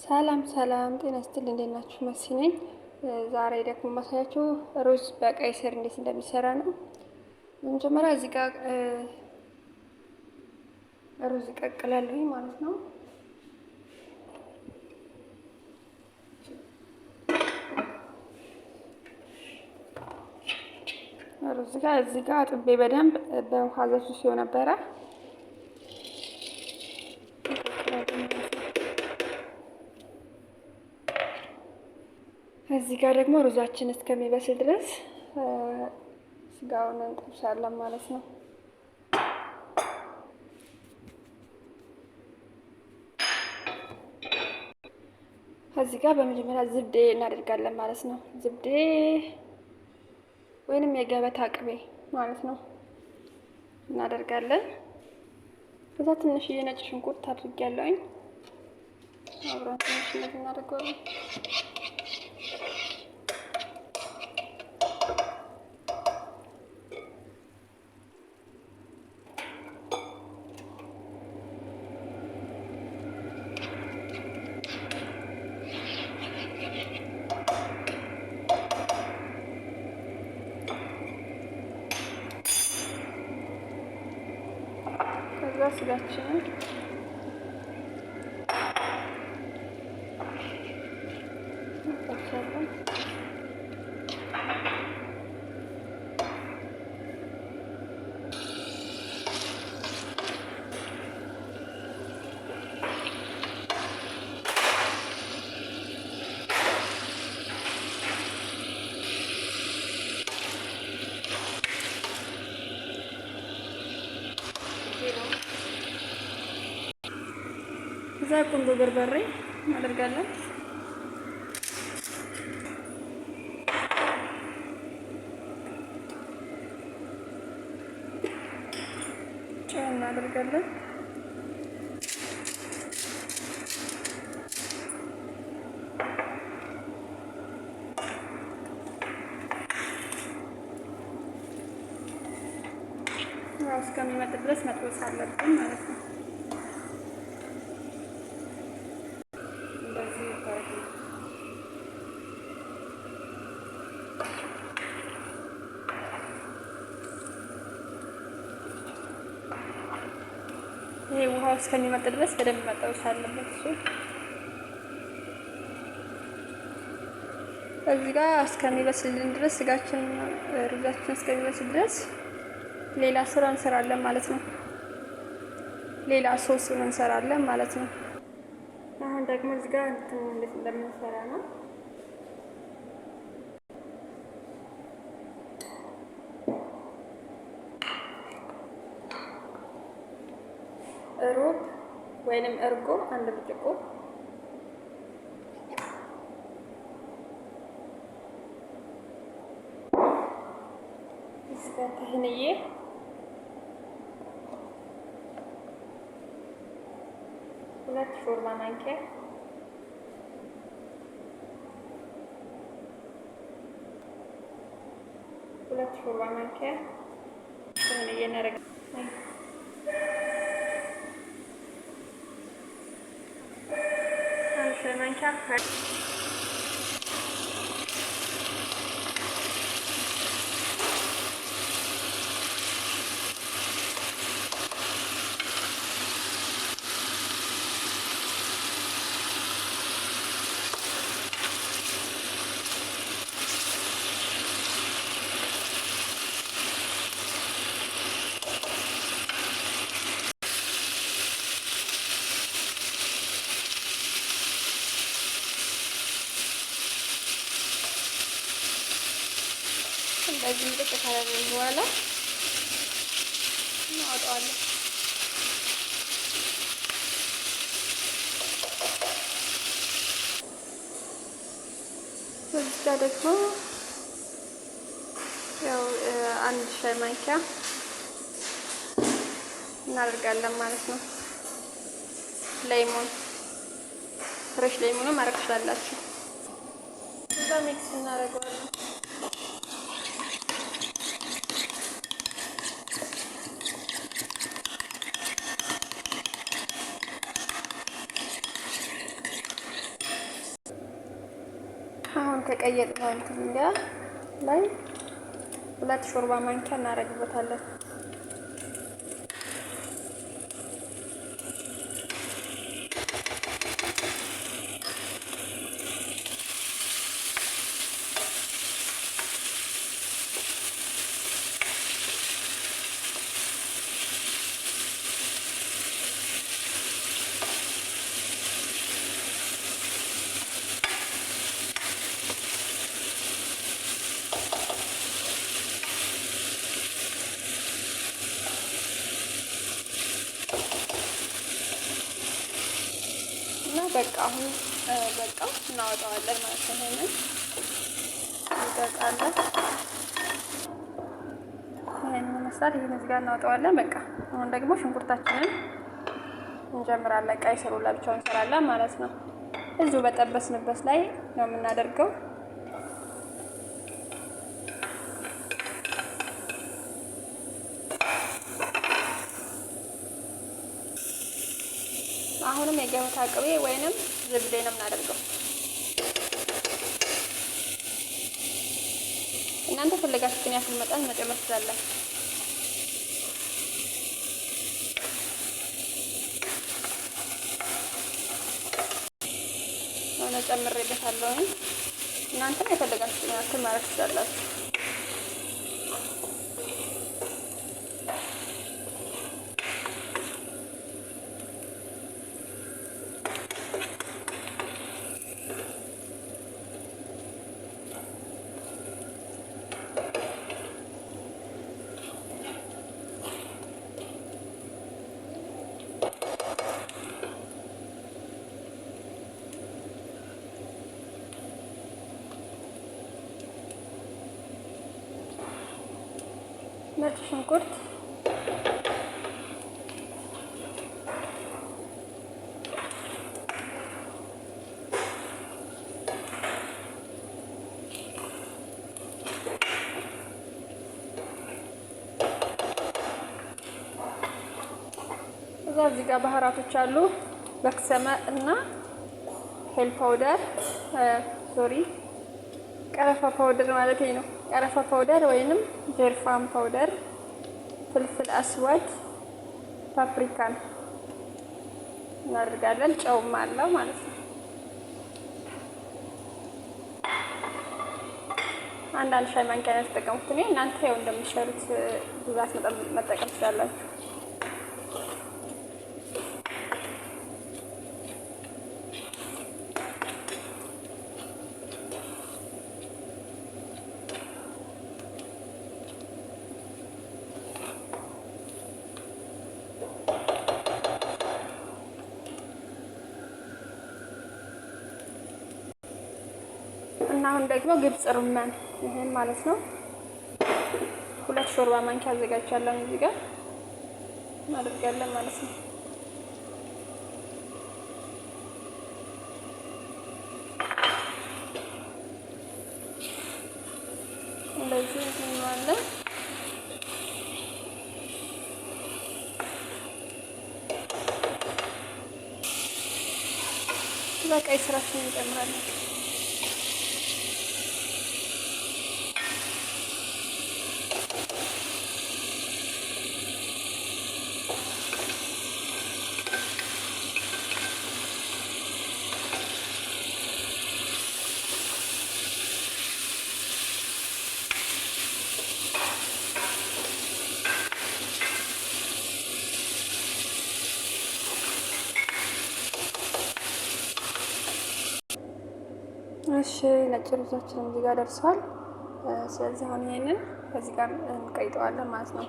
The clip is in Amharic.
ሰላም ሰላም፣ ጤና ይስጥልኝ። እንዴት ናችሁ? መሲ ነኝ። ዛሬ ደግሞ ማሳያችሁ ሩዝ በቀይ ስር እንዴት እንደሚሰራ ነው። በመጀመሪያ እዚህ ጋር ሩዝ እቀቅላለሁ ማለት ነው። ሩዝ እዚህ ጋር አጥቤ በደንብ በውሃ ዘፍዝፌው ነበረ። እዚህ ጋር ደግሞ ሩዛችን እስከሚበስል ድረስ ስጋውን እንጠብሳለን ማለት ነው። እዚህ ጋር በመጀመሪያ ዝብዴ እናደርጋለን ማለት ነው። ዝብዴ ወይንም የገበታ ቅቤ ማለት ነው እናደርጋለን። ከዛ ትንሽዬ ነጭ ሽንኩርት አድርጌያለሁኝ። አብረን ትንሽ እናደርገዋለን። ከዛ ስጋችንን እንጠብሳለን። ከዛ ቁንዶ በርበሬ እናደርጋለን። ጨው እናደርጋለን። እስከሚመጥ ድረስ መጥበስ አለብን ማለት ነው። ይሄ ውሃው እስከሚመጥ ድረስ በደንብ መጠበስ አለበት። እዚህ ጋር እስከሚበስልን ድረስ ሩዛችን እስከሚበስል ድረስ ሌላ ስራ እንሰራለን ማለት ነው። ሌላ ሶስ እንሰራለን ማለት ነው። አሁን ደግሞ እዚህ ጋር እንዴት እንደምንሰራ ነው። ሩብ ወይንም እርጎ አንድ ብርጭቆ፣ እዚህ ጋር ተህንዬ፣ ሁለት ሾርባ ማንኪያ ተህንዬ እናደርጋለን። ማንኪያ እንደዚህ እንጥቅ ካደረግን በኋላ እናወጣዋለን። እዚህ ጋር ደግሞ ያው አንድ ሻይ ማንኪያ እናደርጋለን ማለት ነው። ሌሞን ፍሬሽ ሌሞን ማድረግ ትችላላችሁ። እዛ ሚክስ እናደርገዋለን። ከቀየጥነው እንትን ላይ 2 ሾርባ ማንኪያ እናደርግበታለን። በቃ አሁን በቃ እናወጣዋለን ማለት ነው። ይሄንን ይበቃለን። ይሄንን መስራት ይሄን እዚህ ጋር እናወጣዋለን። በቃ አሁን ደግሞ ሽንኩርታችንን እንጀምራለን። ቀይ ስሩ ለብቻው እንሰራለን ማለት ነው። እዚሁ በጠበስንበት ላይ ነው የምናደርገው። አሁንም የገበታ ቅቤ ወይንም ዝብዴ ነው የምናደርገው። እናንተ ፈለጋችሁትን ያክል መጠን መጨመር ትችላላችሁ። አሁን ጨምሬበታለሁ። እናንተ የፈለጋችሁትን ያክል ማድረግ ትችላላችሁ። ነጭ ሽንኩርት እዚህ ጋር ባህራቶች አሉ። በክሰመ እና ሄል ፓውደር ቀረፋ ፓውደር ማለት ነው። ቀረፋ ፓውደር ወይንም ጀርፋም ፓውደር፣ ፍልፍል አስዋድ፣ ፓፕሪካን እናደርጋለን። ጨውም አለው ማለት ነው። አንዳንድ ሻይ ማንኪያ ነው የተጠቀምኩት እኔ። እናንተ ያው እንደምትሰሩት ብዛት መጠቀም ትችላላችሁ። እና አሁን ደግሞ ግብጽ ሩመን ይሄን ማለት ነው 2 ሾርባ ማንኪያ አዘጋጅቻለሁ። እዚህ ጋር እናደርጋለን ማለት ነው። እንደዚህ እንዋለን። በቃ ስራችን እንጨምራለን። እሺ ነጭ ሩዛችን እዚህ ጋር ደርሷል። ስለዚህ አሁን ይሄንን ከዚህ ጋር እንቀይጠዋለን ማለት ነው።